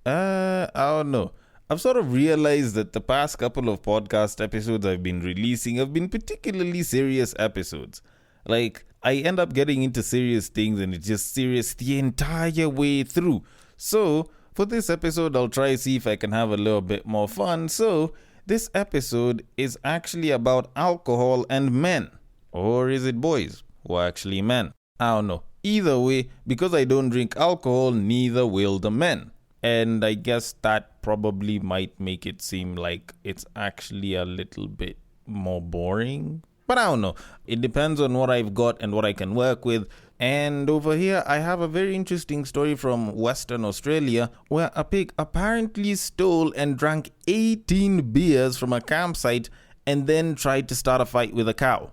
I don't know. I've sort of realized that the past couple of podcast episodes I've been releasing have been particularly serious episodes. Like, I end up getting into serious things and it's just serious the entire way through. So, for this episode, I'll try see if I can have a little bit more fun. So, this episode is actually about alcohol and men. Or is it boys who are actually men? I don't know. Either way, because I don't drink alcohol, neither will the men. And I guess that probably might make it seem like it's actually a little bit more boring. But I don't know. It depends on what I've got and what I can work with. And over here, I have a very interesting story from Western Australia where a pig apparently stole and drank 18 beers from a campsite and then tried to start a fight with a cow.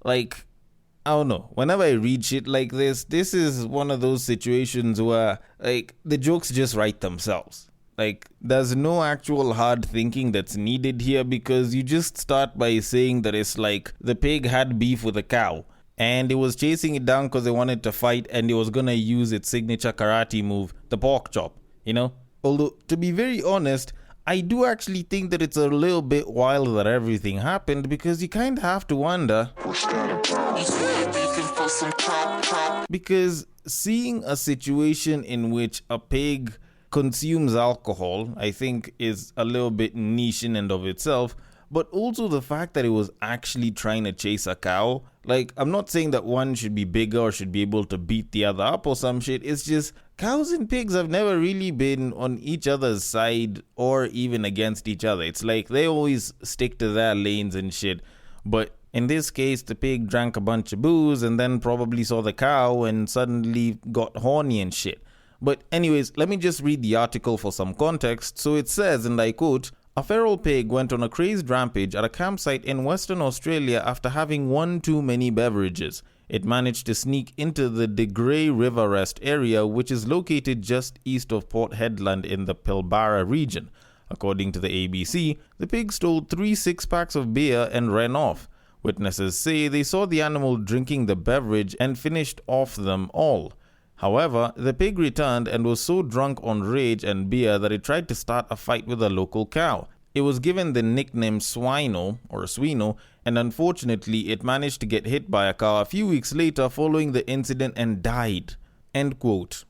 Like, I don't know. Whenever I read shit like this is one of those situations where, like, the jokes just write themselves. Like, there's no actual hard thinking that's needed here because you just start by saying that it's like the pig had beef with a cow and it was chasing it down because it wanted to fight and it was gonna use its signature karate move, the pork chop, you know? Although, to be very honest, I do actually think that it's a little bit wild that everything happened because you kind of have to wonder. Because seeing a situation in which a pig consumes alcohol, I think is a little bit niche in and of itself, but also the fact that it was actually trying to chase a cow. Like, I'm not saying that one should be bigger or should be able to beat the other up or some shit. It's just cows and pigs have never really been on each other's side or even against each other. It's like they always stick to their lanes and shit. But in this case, the pig drank a bunch of booze and then probably saw the cow and suddenly got horny and shit. But anyways, let me just read the article for some context. So it says, and I quote, "A feral pig went on a crazed rampage at a campsite in Western Australia after having one too many beverages. It managed to sneak into the De Grey River Rest area, which is located just east of Port Hedland in the Pilbara region. According to the ABC, the pig stole 3 six-packs of beer and ran off. Witnesses say they saw the animal drinking the beverage and finished off them all. However, the pig returned and was so drunk on rage and beer that it tried to start a fight with a local cow. It was given the nickname Swino, and unfortunately it managed to get hit by a car a few weeks later following the incident and died." End quote.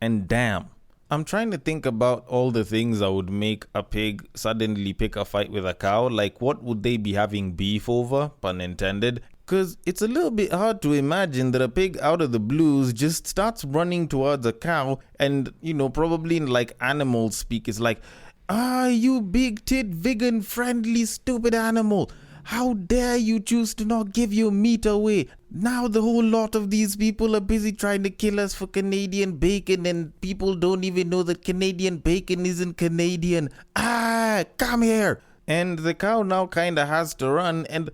And damn. I'm trying to think about all the things that would make a pig suddenly pick a fight with a cow. Like, what would they be having beef over, pun intended? Because it's a little bit hard to imagine that a pig out of the blues just starts running towards a cow and, probably in like animal speak, it's like, you big tit, vegan friendly, stupid animal. How dare you choose to not give your meat away? Now the whole lot of these people are busy trying to kill us for Canadian bacon and people don't even know that Canadian bacon isn't Canadian. Come here. And the cow now kind of has to run, and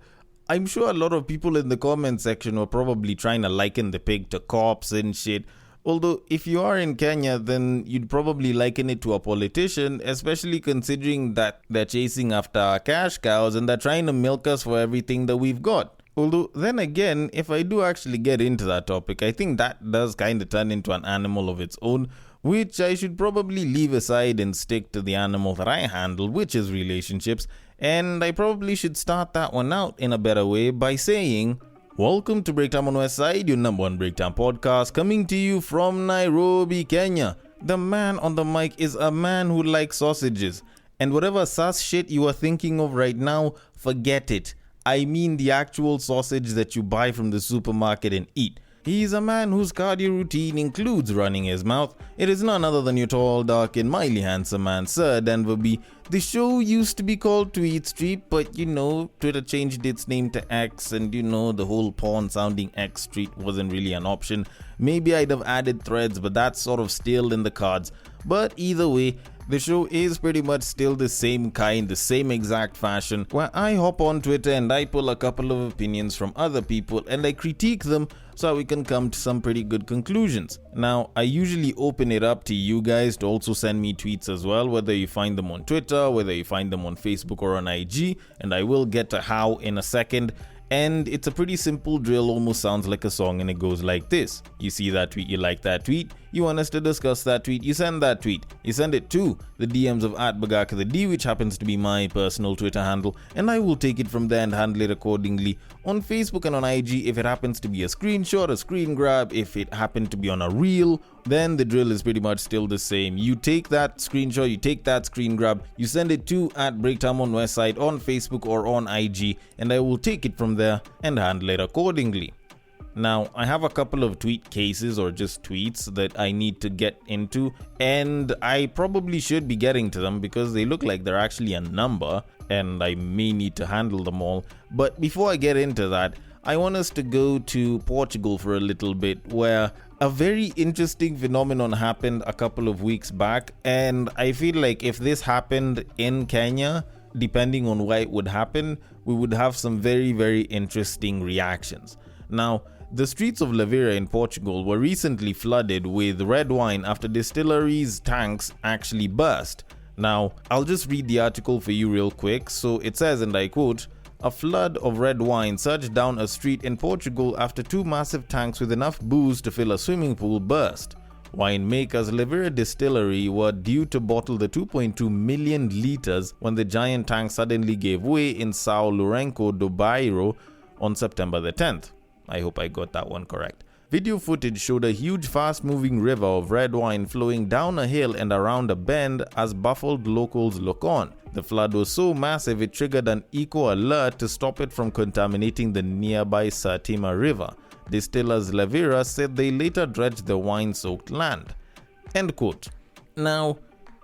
I'm sure a lot of people in the comment section were probably trying to liken the pig to cops and shit. Although, if you are in Kenya, then you'd probably liken it to a politician, especially considering that they're chasing after our cash cows and they're trying to milk us for everything that we've got. Although, then again, if I do actually get into that topic, I think that does kind of turn into an animal of its own, which I should probably leave aside and stick to the animal that I handle, which is relationships. And I probably should start that one out in a better way by saying, welcome to Breaktime on Westside, your number one breakdown podcast, coming to you from Nairobi, Kenya. The man on the mic is a man who likes sausages. And whatever sus shit you are thinking of right now, forget it. I mean the actual sausage that you buy from the supermarket and eat. He's a man whose cardio routine includes running his mouth. It is none other than your tall, dark, and mildly handsome man, Sir Denver B. The show used to be called Tweet Street, but Twitter changed its name to X, and the whole porn-sounding X Street wasn't really an option. Maybe I'd have added threads, but that's sort of still in the cards. But either way, the show is pretty much still the same kind, the same exact fashion, where I hop on Twitter and I pull a couple of opinions from other people and I critique them so we can come to some pretty good conclusions. Now, I usually open it up to you guys to also send me tweets as well, whether you find them on Twitter, whether you find them on Facebook or on IG, and I will get to how in a second. And it's a pretty simple drill, almost sounds like a song, and it goes like this. You see that tweet, you like that tweet, you want us to discuss that tweet, you send that tweet. You send it to the DMs of @BagakaTheD, which happens to be my personal Twitter handle, and I will take it from there and handle it accordingly. On Facebook and on IG, if it happens to be a screenshot, a screen grab, if it happened to be on a reel, then the drill is pretty much still the same. You take that screenshot, you take that screen grab, you send it to @BreakTime on Westside on Facebook or on IG, and I will take it from there and handle it accordingly. Now, I have a couple of tweet cases or just tweets that I need to get into, and I probably should be getting to them because they look like they're actually a number and I may need to handle them all. But before I get into that, I want us to go to Portugal for a little bit, where a very interesting phenomenon happened a couple of weeks back, and I feel like if this happened in Kenya, depending on why it would happen, we would have some very, very interesting reactions. Now, the streets of Lavera in Portugal were recently flooded with red wine after distilleries' tanks actually burst. Now, I'll just read the article for you real quick. So it says, and I quote, "A flood of red wine surged down a street in Portugal after two massive tanks with enough booze to fill a swimming pool burst. Winemakers Lavera Distillery were due to bottle the 2.2 million liters when the giant tank suddenly gave way in São Lourenço do Bairro on September the 10th. I hope I got that one correct. Video footage showed a huge fast-moving river of red wine flowing down a hill and around a bend as baffled locals look on. The flood was so massive it triggered an eco alert to stop it from contaminating the nearby Satima River. Distillers Lavera said they later dredged the wine-soaked land." End quote. Now,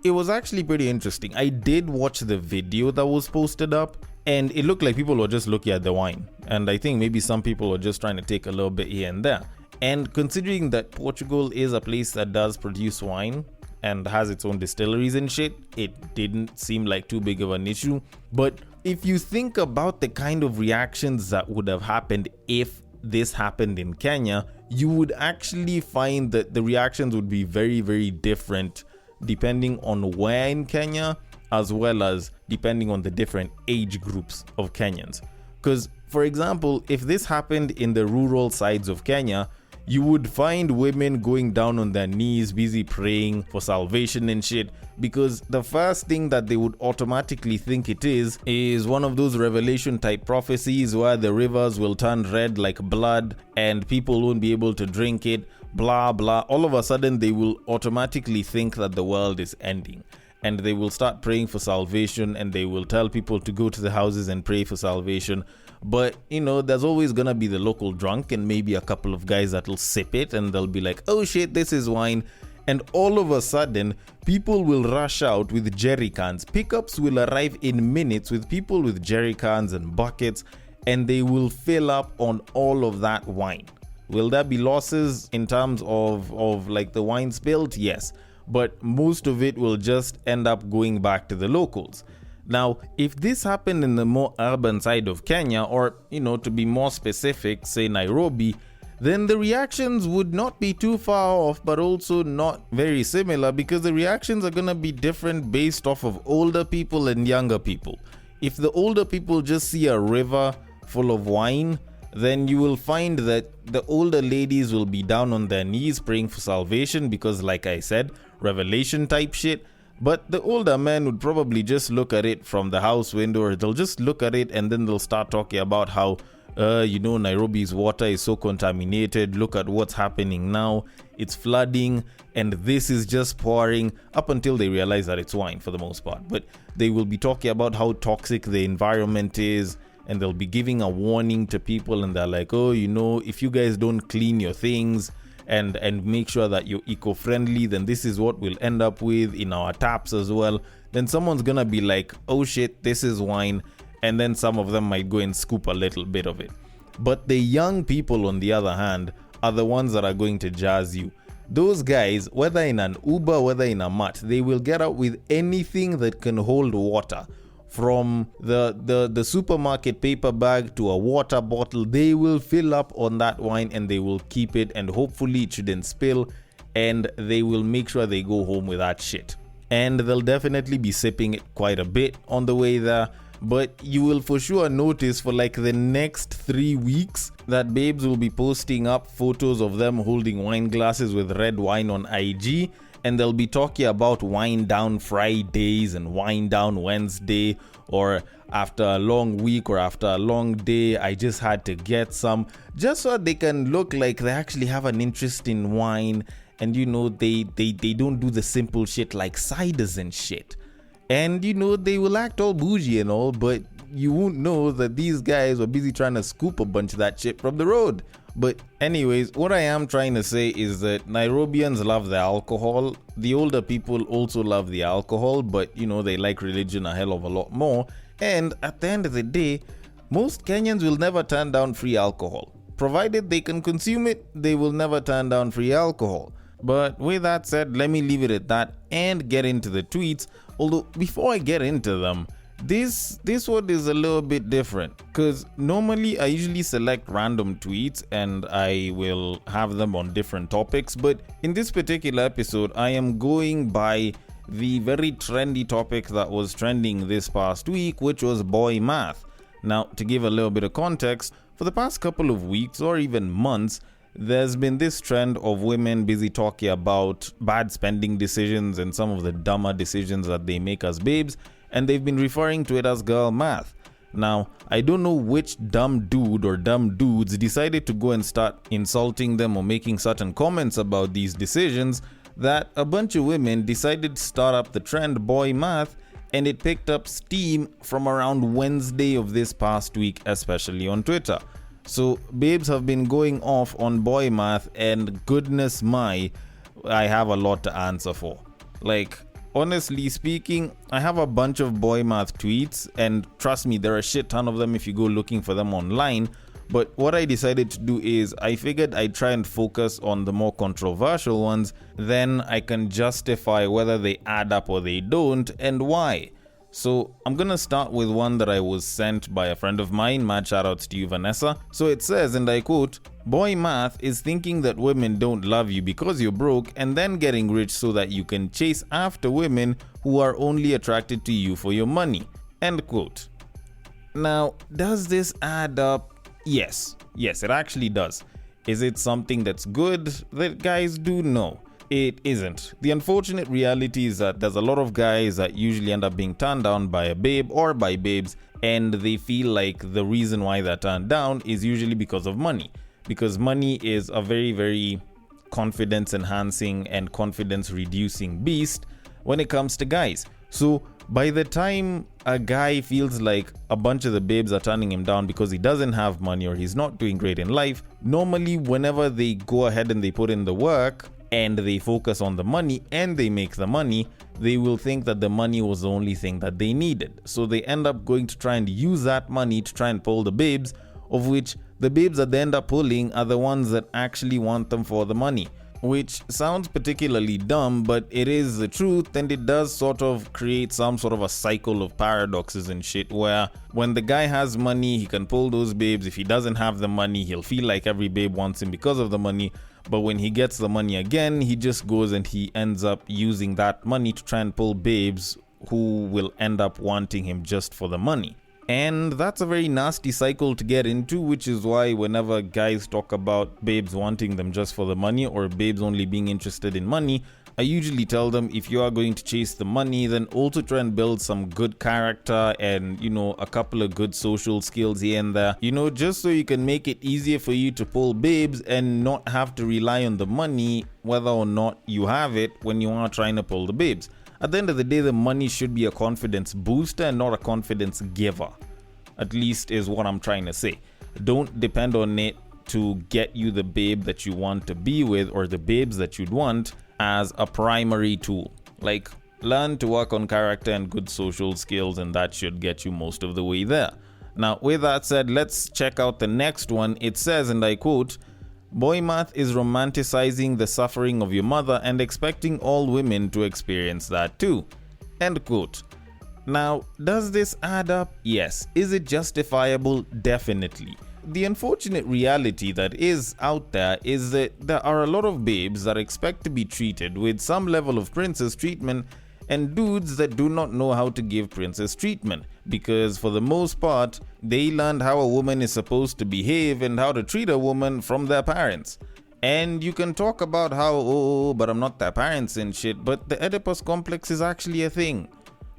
it was actually pretty interesting. I did watch the video that was posted up, and it looked like people were just looking at the wine. And I think maybe some people were just trying to take a little bit here and there. And considering that Portugal is a place that does produce wine and has its own distilleries and shit, it didn't seem like too big of an issue. But if you think about the kind of reactions that would have happened if this happened in Kenya, you would actually find that the reactions would be very, very different depending on where in Kenya, as well as depending on the different age groups of Kenyans. Because, for example, if this happened in the rural sides of Kenya, you would find women going down on their knees, busy praying for salvation and shit, because the first thing that they would automatically think it is one of those Revelation type prophecies where the rivers will turn red like blood and people won't be able to drink it, blah blah. All of a sudden they will automatically think that the world is ending, and they will start praying for salvation, and they will tell people to go to the houses and pray for salvation. But, you know, there's always gonna be the local drunk and maybe a couple of guys that'll sip it and they'll be like, "Oh shit, this is wine." And all of a sudden, people will rush out with jerry cans. Pickups will arrive in minutes with people with jerry cans and buckets, and they will fill up on all of that wine. Will there be losses in terms of like the wine spilled? Yes. But most of it will just end up going back to the locals. Now, if this happened in the more urban side of Kenya, or, you know, to be more specific, say Nairobi, then the reactions would not be too far off, but also not very similar, because the reactions are going to be different based off of older people and younger people. If the older people just see a river full of wine, then you will find that the older ladies will be down on their knees praying for salvation because, like I said, Revelation type shit. But the older men would probably just look at it from the house window, or they'll just look at it and then they'll start talking about how, you know, Nairobi's water is so contaminated. Look at what's happening now. It's flooding and this is just pouring, up until they realize that it's wine for the most part. But they will be talking about how toxic the environment is, and they'll be giving a warning to people, and they're like, "Oh, you know, if you guys don't clean your things and make sure that you're eco-friendly, then this is what we'll end up with in our taps as well." Then someone's gonna be like, "Oh shit, this is wine," and then some of them might go and scoop a little bit of it. But the young people, on the other hand, are the ones that are going to jazz you. Those guys, whether in an Uber, whether in a Mat, they will get out with anything that can hold water. From the supermarket paper bag to a water bottle, they will fill up on that wine and they will keep it, and hopefully it shouldn't spill, and they will make sure they go home with that shit. And they'll definitely be sipping it quite a bit on the way there. but you will for sure notice for like the next 3 weeks that babes will be posting up photos of them holding wine glasses with red wine on IG, and they'll be talking about wine down Fridays and wine down Wednesday, or after a long week or after a long day, I just had to get some, just so they can look like they actually have an interest in wine. And they don't do the simple shit like ciders and shit. And they will act all bougie and all, but you won't know that these guys were busy trying to scoop a bunch of that shit from the road. But anyways, what I am trying to say is that Nairobians love the alcohol. The older people also love the alcohol, but they like religion a hell of a lot more. And at the end of the day, most Kenyans will never turn down free alcohol. Provided they can consume it, they will never turn down free alcohol. But with that said, let me leave it at that and get into the tweets. Although before I get into them, this one is a little bit different, because normally I usually select random tweets and I will have them on different topics. But in this particular episode, I am going by the very trendy topic that was trending this past week, which was boy math. Now, to give a little bit of context, for the past couple of weeks or even months, there's been this trend of women busy talking about bad spending decisions and some of the dumber decisions that they make as babes, and they've been referring to it as girl math. Now, I don't know which dumb dude or dumb dudes decided to go and start insulting them or making certain comments about these decisions, that a bunch of women decided to start up the trend boy math, and it picked up steam from around Wednesday of this past week, especially on Twitter. So babes have been going off on boy math, and goodness my, I have a lot to answer for. Like, honestly speaking, I have a bunch of boy math tweets, and trust me, there are a shit ton of them if you go looking for them online. But what I decided to do is I figured I'd try and focus on the more controversial ones, then I can justify whether they add up or they don't and why. So I'm gonna start with one that I was sent by a friend of mine. Mad shoutouts to you, Vanessa. So it says, and I quote, "Boy math is thinking that women don't love you because you're broke and then getting rich so that you can chase after women who are only attracted to you for your money." End quote. Now, does this add up? Yes, it actually does. Is it something that's good that guys do? No. It isn't. The unfortunate reality is that there's a lot of guys that usually end up being turned down by a babe or by babes, and they feel like the reason why they're turned down is usually because of money. Because money is a very, very confidence enhancing and confidence reducing beast when it comes to guys. So by the time a guy feels like a bunch of the babes are turning him down because he doesn't have money or he's not doing great in life, normally whenever they go ahead and they put in the work and they focus on the money and they make the money, they will think that the money was the only thing that they needed. So they end up going to try and use that money to try and pull the babes, of which the babes that they end up pulling are the ones that actually want them for the money. Which sounds particularly dumb, but it is the truth, and it does sort of create some sort of a cycle of paradoxes and shit, where when the guy has money, he can pull those babes. If he doesn't have the money, he'll feel like every babe wants him because of the money. But when he gets the money again, he just goes and he ends up using that money to try and pull babes who will end up wanting him just for the money. And that's a very nasty cycle to get into, which is why whenever guys talk about babes wanting them just for the money or babes only being interested in money, I usually tell them, if you are going to chase the money, then also try and build some good character and, a couple of good social skills here and there, just so you can make it easier for you to pull babes and not have to rely on the money, whether or not you have it, when you are trying to pull the babes. At the end of the day, the money should be a confidence booster and not a confidence giver. At least is what I'm trying to say. Don't depend on it to get you the babe that you want to be with or the babes that you'd want as a primary tool. Like, learn to work on character and good social skills, and that should get you most of the way there. Now, with that said, let's check out the next one. It says, and I quote, "Boy math is romanticizing the suffering of your mother and expecting all women to experience that too." End quote. Now, does this add up? Yes. Is it justifiable? Definitely. The unfortunate reality that is out there is that there are a lot of babes that expect to be treated with some level of princess treatment, and dudes that do not know how to give princess treatment, because for the most part, they learned how a woman is supposed to behave and how to treat a woman from their parents. And you can talk about how, oh, but I'm not their parents and shit, but the Oedipus complex is actually a thing.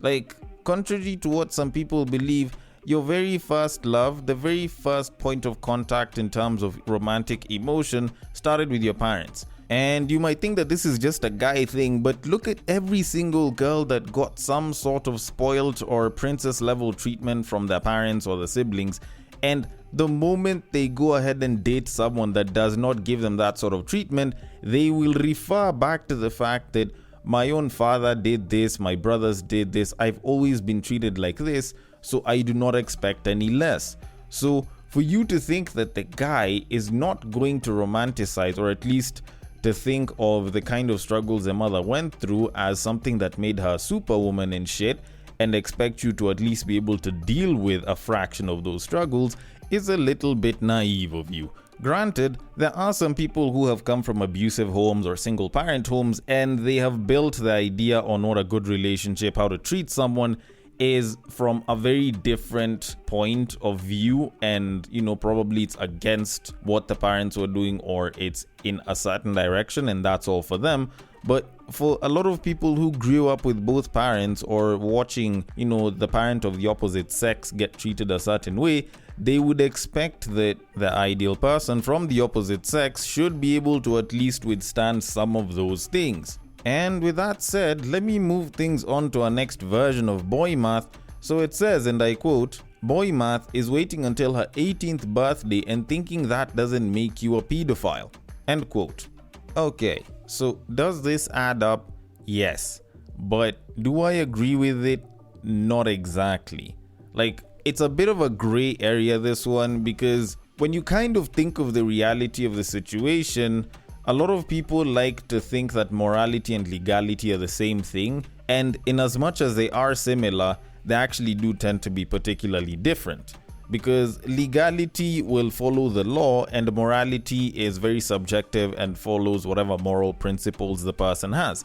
Like, contrary to what some people believe, your very first love, the very first point of contact in terms of romantic emotion, started with your parents. And you might think that this is just a guy thing, but look at every single girl that got some sort of spoiled or princess level treatment from their parents or the siblings. And the moment they go ahead and date someone that does not give them that sort of treatment, they will refer back to the fact that my own father did this, my brothers did this, I've always been treated like this, so I do not expect any less. So for you to think that the guy is not going to romanticize, or at least to think of the kind of struggles the mother went through as something that made her superwoman and shit, and expect you to at least be able to deal with a fraction of those struggles, is a little bit naive of you. Granted, there are some people who have come from abusive homes or single parent homes, and they have built the idea on what a good relationship, how to treat someone is from a very different point of view, and probably it's against what the parents were doing, or it's in a certain direction, and that's all for them. But for a lot of people who grew up with both parents, or watching the parent of the opposite sex get treated a certain way, they would expect that the ideal person from the opposite sex should be able to at least withstand some of those things. And with that said, let me move things on to our next version of boy math. So it says, and I quote, "Boy math is waiting until her 18th birthday and thinking that doesn't make you a pedophile." End quote. Okay, so does this add up? Yes. But do I agree with it? Not exactly. Like, it's a bit of a gray area, this one, because when you kind of think of the reality of the situation, a lot of people like to think that morality and legality are the same thing, and in as much as they are similar, they actually do tend to be particularly different. Because legality will follow the law, and morality is very subjective and follows whatever moral principles the person has.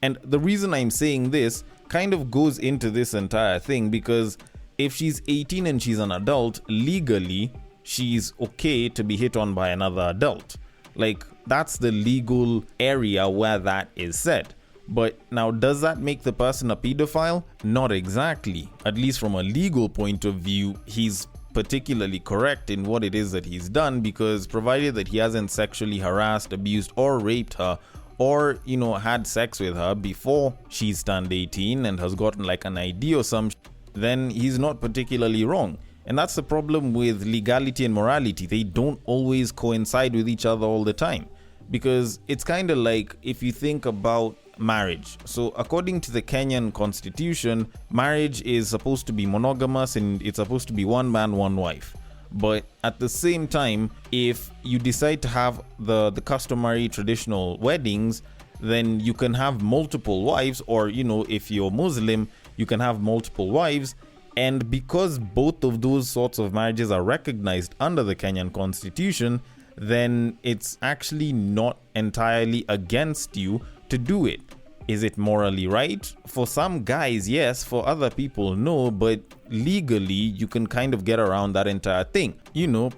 And the reason I'm saying this kind of goes into this entire thing, because if she's 18 and she's an adult, legally, she's okay to be hit on by another adult. Like, that's the legal area where that is said. But now, does that make the person a pedophile? Not exactly. At least from a legal point of view, he's particularly correct in what it is that he's done, because provided that he hasn't sexually harassed, abused, or raped her, or, had sex with her before she's turned 18 and has gotten like an ID or some then he's not particularly wrong. And that's the problem with legality and morality. They don't always coincide with each other all the time. Because it's kind of like if you think about marriage. So according to the Kenyan constitution, marriage is supposed to be monogamous and it's supposed to be one man, one wife. But at the same time, if you decide to have the customary traditional weddings, then you can have multiple wives, or if you're Muslim, you can have multiple wives. And because both of those sorts of marriages are recognized under the Kenyan constitution, then it's actually not entirely against you to do it. Is it morally right? For some guys, yes. For other people, no. But legally, you can kind of get around that entire thing,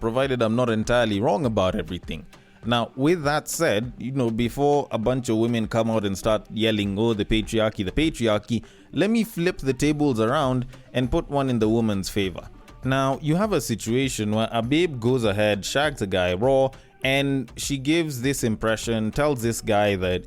provided I'm not entirely wrong about everything. Now, with that said, before a bunch of women come out and start yelling, oh, the patriarchy, let me flip the tables around and put one in the woman's favor. Now, you have a situation where a babe goes ahead, shags a guy raw, and she gives this impression, tells this guy that,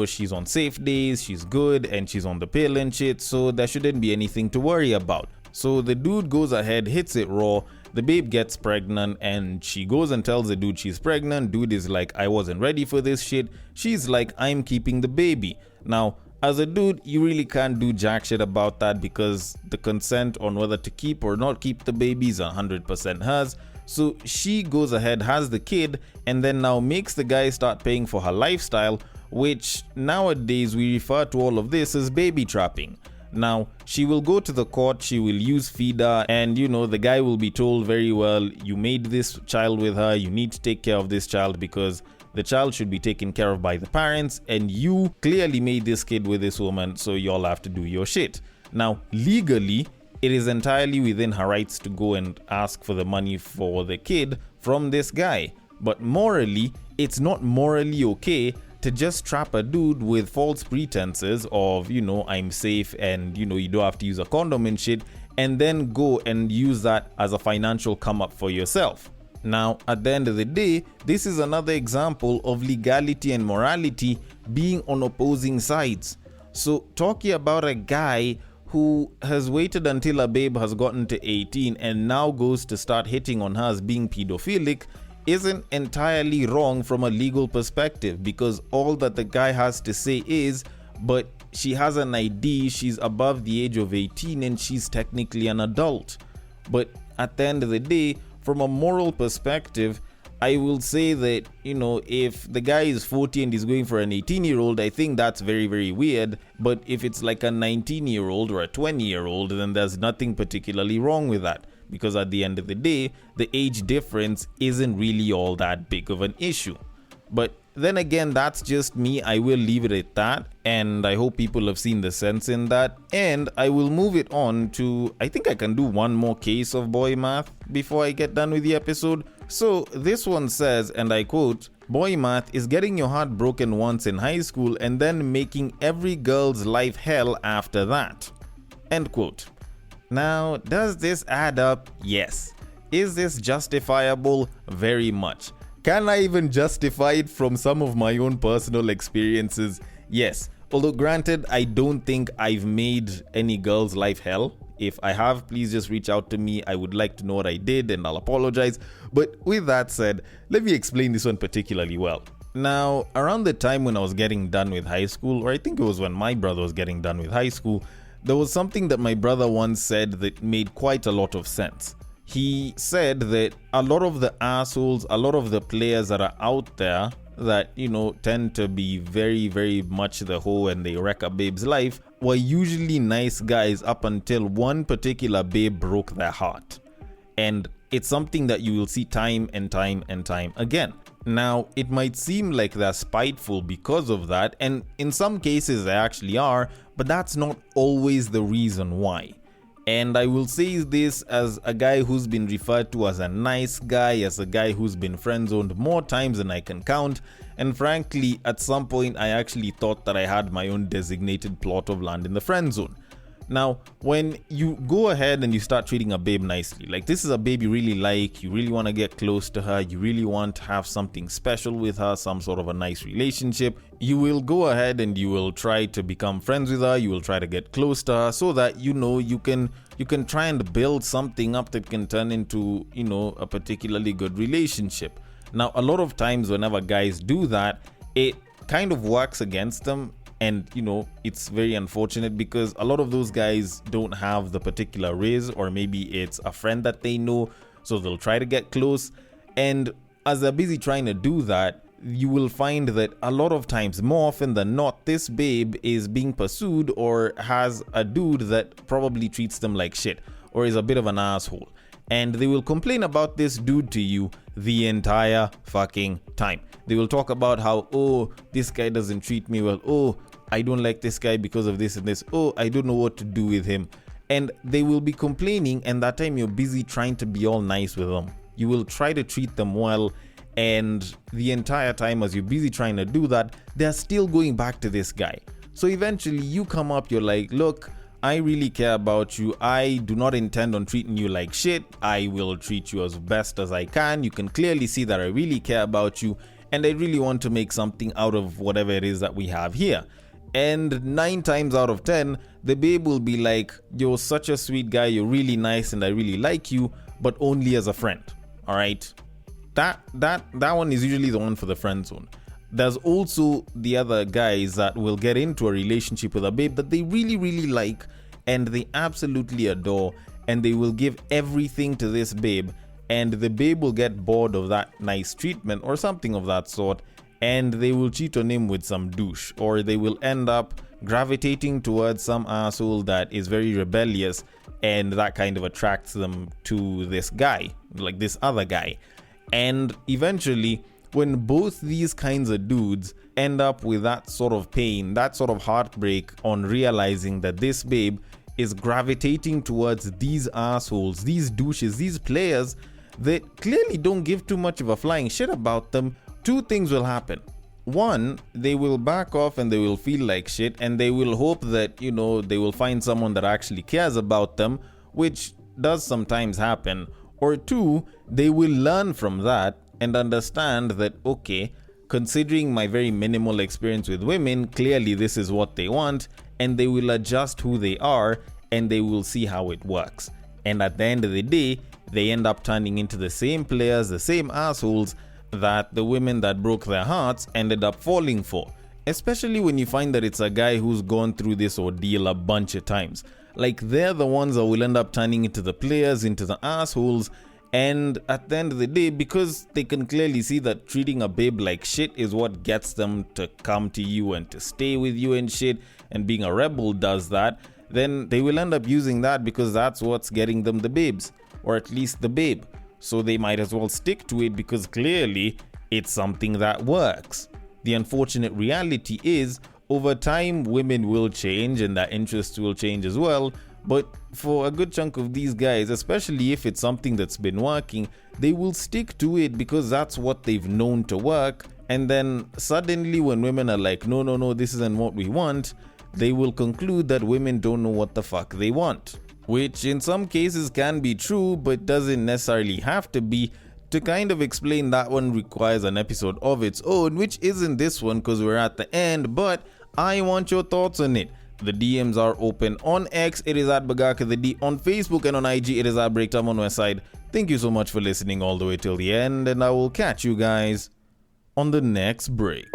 she's on safe days, she's good, and she's on the pill and shit, so there shouldn't be anything to worry about. So the dude goes ahead, hits it raw, the babe gets pregnant, and she goes and tells the dude she's pregnant. Dude is like, I wasn't ready for this shit. She's like, I'm keeping the baby. Now, as a dude, you really can't do jack shit about that, because the consent on whether to keep or not keep the baby is 100% hers. So she goes ahead, has the kid, and then now makes the guy start paying for her lifestyle, which nowadays we refer to all of this as baby trapping. Now, she will go to the court, she will use feeder, and the guy will be told very well, you made this child with her, you need to take care of this child because The child should be taken care of by the parents, and you clearly made this kid with this woman, so y'all have to do your shit. Now, legally, it is entirely within her rights to go and ask for the money for the kid from this guy. But morally, it's not morally okay to just trap a dude with false pretenses of, I'm safe and, you don't have to use a condom and shit, and then go and use that as a financial come up for yourself. Now, at the end of the day, this is another example of legality and morality being on opposing sides. So, talking about a guy who has waited until a babe has gotten to 18 and now goes to start hitting on her as being pedophilic isn't entirely wrong from a legal perspective, because all that the guy has to say is, but she has an ID, she's above the age of 18 and she's technically an adult. But at the end of the day, from a moral perspective, I will say that, if the guy is 40 and he's going for an 18-year-old, I think that's very, very weird. But if it's like a 19-year-old or a 20-year-old, then there's nothing particularly wrong with that. Because at the end of the day, the age difference isn't really all that big of an issue. But then again, that's just me. I will leave it at that. And I hope people have seen the sense in that. And I will move it on to, I think I can do one more case of boy math before I get done with the episode. So this one says, and I quote, "Boy math is getting your heart broken once in high school and then making every girl's life hell after that." End quote. Now, does this add up? Yes. Is this justifiable? Very much. Can I even justify it from some of my own personal experiences? Yes. Although granted, I don't think I've made any girl's life hell. If I have, please just reach out to me. I would like to know what I did and I'll apologize. But with that said, let me explain this one particularly well. Now, around the time when I was getting done with high school, or I think it was when my brother was getting done with high school, there was something that my brother once said that made quite a lot of sense. He said that a lot of the assholes, a lot of the players that are out there that, tend to be very, very much the hoe and they wreck a babe's life were usually nice guys up until one particular babe broke their heart. And it's something that you will see time and time and time again. Now, it might seem like they're spiteful because of that, and in some cases they actually are, but that's not always the reason why. And I will say this as a guy who's been referred to as a nice guy, as a guy who's been friend-zoned more times than I can count, and frankly, at some point I actually thought that I had my own designated plot of land in the friend zone. Now, when you go ahead and you start treating a babe nicely, like this is a babe you really like, you really want to get close to her, you really want to have something special with her, some sort of a nice relationship, you will go ahead and you will try to become friends with her, you will try to get close to her so that, you can try and build something up that can turn into, a particularly good relationship. Now, a lot of times whenever guys do that, it kind of works against them. And, it's very unfortunate because a lot of those guys don't have the particular riz, or maybe it's a friend that they know, so they'll try to get close. And as they're busy trying to do that, you will find that a lot of times, more often than not, this babe is being pursued or has a dude that probably treats them like shit or is a bit of an asshole. And they will complain about this dude to you the entire fucking time. They will talk about how, oh, this guy doesn't treat me well. Oh, I don't like this guy because of this and this. Oh, I don't know what to do with him. And they will be complaining, and that time you're busy trying to be all nice with them. You will try to treat them well, and the entire time as you're busy trying to do that, they're still going back to this guy. So eventually you come up, you're like, look, I really care about you. I do not intend on treating you like shit. I will treat you as best as I can. You can clearly see that I really care about you, and I really want to make something out of whatever it is that we have here. And 9 times out of 10, the babe will be like, you're such a sweet guy, you're really nice, and I really like you, but only as a friend. All right? That one is usually the one for the friend zone. There's also the other guys that will get into a relationship with a babe that they really, really like and they absolutely adore, and they will give everything to this babe, and the babe will get bored of that nice treatment or something of that sort, and they will cheat on him with some douche, or they will end up gravitating towards some asshole that is very rebellious, and that kind of attracts them to this guy, like this other guy. And eventually, when both these kinds of dudes end up with that sort of pain, that sort of heartbreak on realizing that this babe is gravitating towards these assholes, these douches, these players that clearly don't give too much of a flying shit about them, two things will happen. One, they will back off and they will feel like shit, and they will hope that, they will find someone that actually cares about them, which does sometimes happen. Or two, they will learn from that and understand that, okay, considering my very minimal experience with women, clearly this is what they want, and they will adjust who they are and they will see how it works. And at the end of the day, they end up turning into the same players, the same assholes that the women that broke their hearts ended up falling for. Especially when you find that it's a guy who's gone through this ordeal a bunch of times. Like, they're the ones that will end up turning into the players, into the assholes. And at the end of the day, because they can clearly see that treating a babe like shit is what gets them to come to you and to stay with you and shit, and being a rebel does that, then they will end up using that because that's what's getting them the babes, or at least the babe. So they might as well stick to it because clearly it's something that works. The unfortunate reality is, over time, women will change and their interests will change as well. But for a good chunk of these guys, especially if it's something that's been working, they will stick to it because that's what they've known to work. And then suddenly when women are like, no, this isn't what we want, they will conclude that women don't know what the fuck they want. Which in some cases can be true, but doesn't necessarily have to be. To kind of explain that one requires an episode of its own, which isn't this one because we're at the end, but I want your thoughts on it. The DMs are open. On X, it is at Bagaka the D. On Facebook and on IG, it is at Breaktime on Westside. Thank you so much for listening all the way till the end, and I will catch you guys on the next break.